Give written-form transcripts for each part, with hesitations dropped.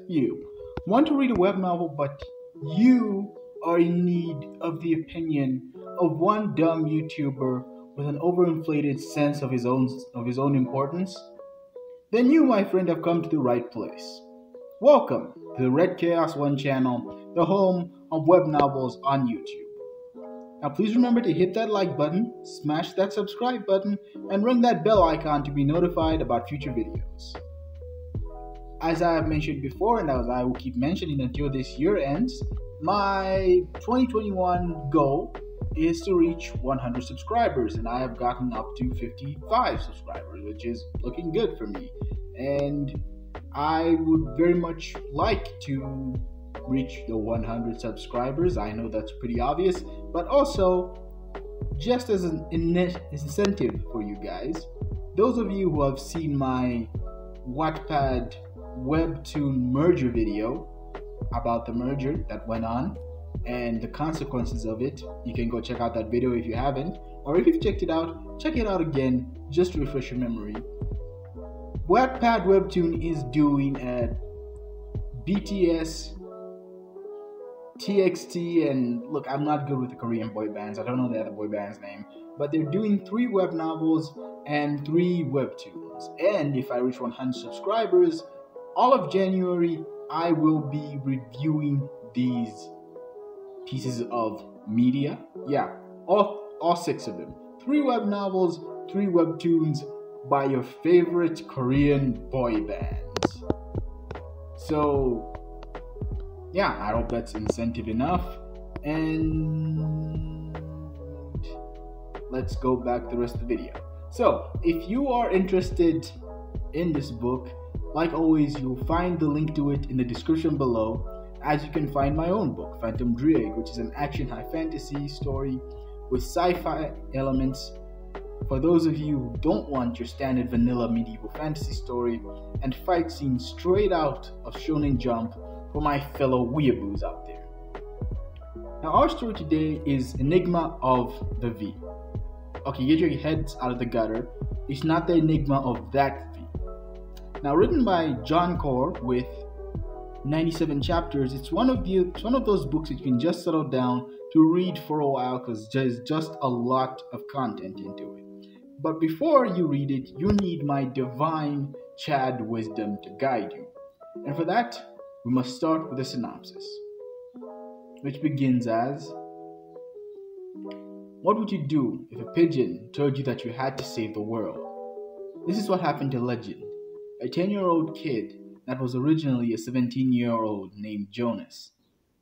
you want to read a web novel, but you are in need of the opinion of one dumb YouTuber with an overinflated sense of his own importance, then you, my friend, have come to the right place. Welcome to the Red Chaos One channel, the home of web novels on YouTube. Now please remember to hit that like button, smash that subscribe button, and ring that bell icon to be notified about future videos. As I have mentioned before, and as I will keep mentioning until this year ends, my 2021 goal is to reach 100 subscribers, and I have gotten up to 55 subscribers, which is looking good for me. And I would very much like to reach the 100 subscribers. I know that's pretty obvious, but also, just as an incentive for you guys, those of you who have seen my Wattpad webtoon merger video about the merger that went on and the consequences of it, you can go check out that video if you haven't, or if you've checked it out, check it out again just to refresh your memory. Wattpad webtoon is doing a BTS, TXT, and look, I'm not good with the Korean boy bands. I don't know the other boy band's name, but they're doing 3 web novels and 3 webtoons. And if I reach 100 subscribers, all of January, I will be reviewing these pieces of media. Yeah, all 6 of them. 3 web novels, 3 webtoons by your favorite Korean boy bands. So, yeah, I hope that's incentive enough. And let's go back to the rest of the video. So, if you are interested in this book, like always, you'll find the link to it in the description below, as you can find my own book, Phantom Dreig, which is an action high fantasy story with sci-fi elements for those of you who don't want your standard vanilla medieval fantasy story and fight scenes straight out of Shonen Jump for my fellow weeaboos out there. Now, our story today is Enigma of the V. Okay, get your heads out of the gutter. It's not the enigma of that V. Now, written by John Core with 97 chapters, it's one of those books that you can just settle down to read for a while because there's just a lot of content into it. But before you read it, you need my divine Chad wisdom to guide you. And for that, we must start with a synopsis, which begins as: what would you do if a pigeon told you that you had to save the world? This is what happened to Legend, a 10-year-old kid that was originally a 17-year-old named Jonas.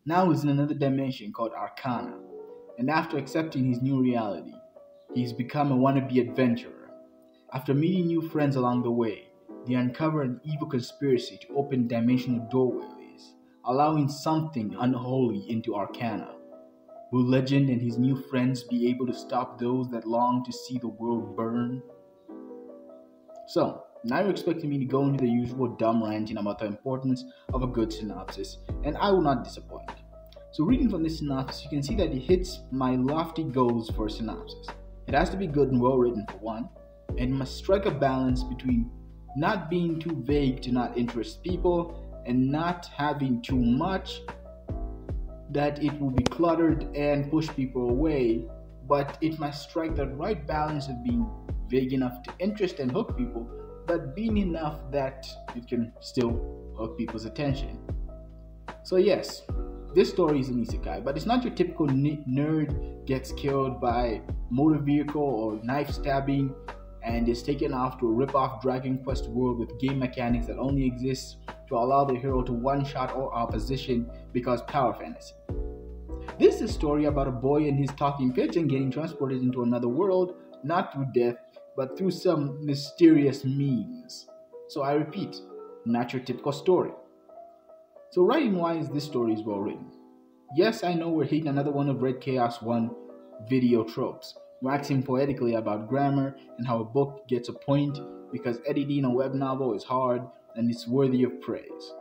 Now he's in another dimension called Arcana, and after accepting his new reality, he's become a wannabe adventurer. After meeting new friends along the way, they uncover an evil conspiracy to open dimensional doorways, allowing something unholy into Arcana. Will Legend and his new friends be able to stop those that long to see the world burn? So, now you're expecting me to go into the usual dumb ranting about the importance of a good synopsis, and I will not disappoint. So reading from this synopsis, you can see that it hits my lofty goals for a synopsis. It has to be good and well written for one, and must strike a balance between not being too vague to not interest people, and not having too much that it will be cluttered and push people away, but it must strike the right balance of being vague enough to interest and hook people, but being enough that it can still hook people's attention. So yes, this story is an isekai, but it's not your typical nerd gets killed by motor vehicle or knife stabbing and is taken off to a rip-off Dragon Quest world with game mechanics that only exist to allow the hero to one-shot all opposition because power fantasy. This is a story about a boy and his talking pigeon getting transported into another world, not through death, but through some mysterious means. So I repeat, not your typical story. So writing-wise, this story is well written. Yes, I know we're hitting another one of Red Chaos One video tropes, waxing poetically about grammar and how a book gets a point because editing a web novel is hard and it's worthy of praise.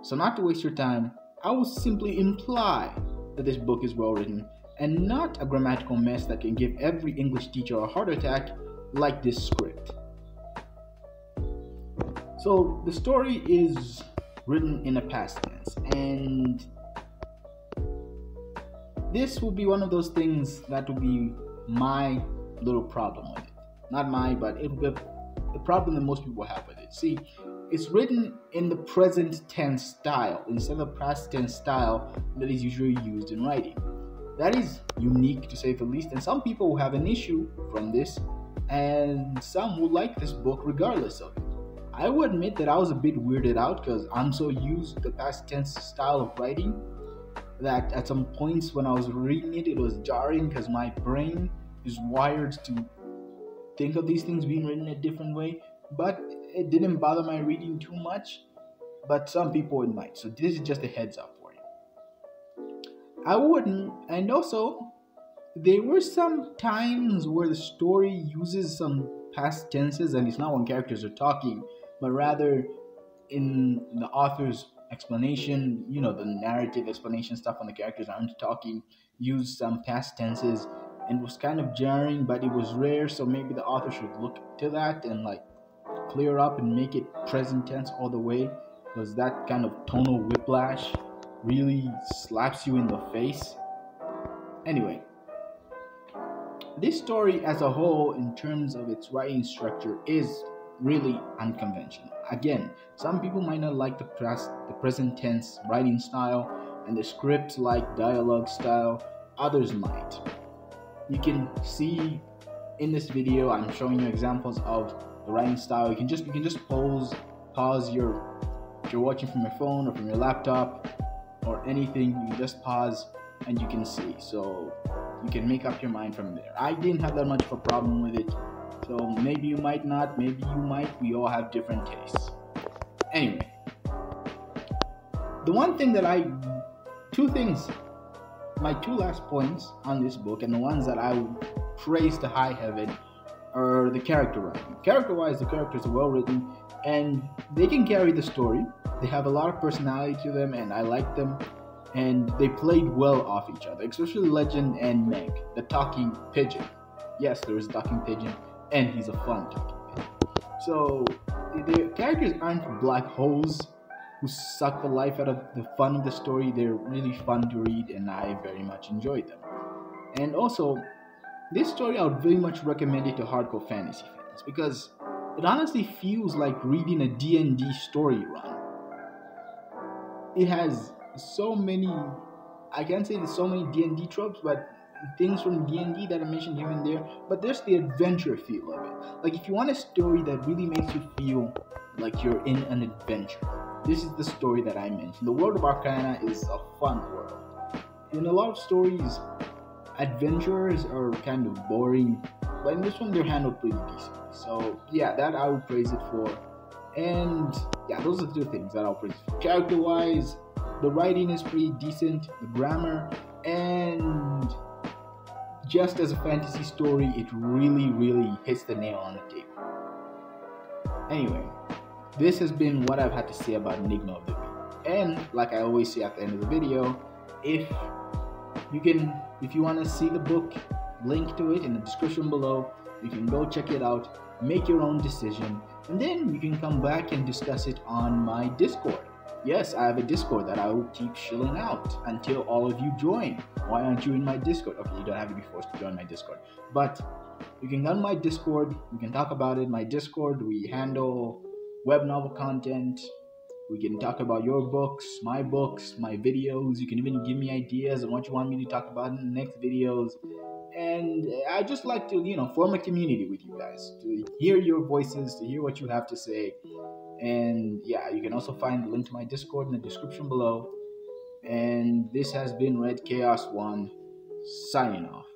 So not to waste your time, I will simply imply that this book is well written and not a grammatical mess that can give every English teacher a heart attack like this script. So the story is written in a past tense. And this will be one of those things that will be my little problem with it. Not mine, but it will be the problem that most people have with it. See, it's written in the present tense style instead of past tense style that is usually used in writing. That is unique to say the least, and some people will have an issue from this, and some will like this book regardless of it. I will admit that I was a bit weirded out because I'm so used to the past tense style of writing that at some points when I was reading it, it was jarring because my brain is wired to think of these things being written a different way, but it didn't bother my reading too much. But some people it might, so this is just a heads up for you. I wouldn't, and also there were some times where the story uses some past tenses, and it's not when characters are talking, but rather in the author's explanation, the narrative explanation stuff when the characters aren't talking, use some past tenses, and it was kind of jarring, but it was rare, so maybe the author should look to that and clear up and make it present tense all the way, because that kind of tonal whiplash really slaps you in the face. Anyway, this story as a whole, in terms of its writing structure, is really unconventional. Again, some people might not like the present tense writing style and the script-like dialogue style. Others might. You can see in this video, I'm showing you examples of the writing style. You can just pause if you're watching from your phone or from your laptop or anything. You can just pause and you can see. So you can make up your mind from there. I didn't have that much of a problem with it. So maybe you might not, maybe you might. We all have different tastes. Anyway, my two last points on this book, and the ones that I would praise to high heaven, are the character writing. Character-wise, the characters are well written, and they can carry the story. They have a lot of personality to them, and I like them. And they played well off each other, especially Legend and Meg, the talking pigeon. Yes, there is a talking pigeon, and he's a fun talking pigeon. So the characters aren't black holes who suck the life out of the fun of the story. They're really fun to read, and I very much enjoyed them. And also, this story I would very much recommend it to hardcore fantasy fans, because it honestly feels like reading a D&D story run. It has so many, I can't say there's so many D&D tropes, but things from D&D that I mentioned here and there, but there's the adventure feel of it. If you want a story that really makes you feel like you're in an adventure, this is the story that I mentioned. The world of Arcana is a fun world. In a lot of stories, adventures are kind of boring, but in this one they're handled pretty decently. So yeah, that I would praise it for. And yeah, those are the two things that I'll praise it for. Character-wise, the writing is pretty decent, the grammar, and just as a fantasy story, it really, really hits the nail on the table. Anyway, this has been what I've had to say about Enigma of the Week. And like I always say at the end of the video, if you want to see the book, link to it in the description below. You can go check it out, make your own decision, and then you can come back and discuss it on my Discord. Yes, I have a Discord that I will keep shilling out until all of you join. Why aren't you in my Discord? Okay, you don't have to be forced to join my Discord. But you can go on my Discord, we can talk about it. My Discord, we handle web novel content. We can talk about your books, my videos. You can even give me ideas on what you want me to talk about in the next videos. And I just like to, form a community with you guys, to hear your voices, to hear what you have to say. And yeah, you can also find the link to my Discord in the description below. And this has been Red Chaos 1, signing off.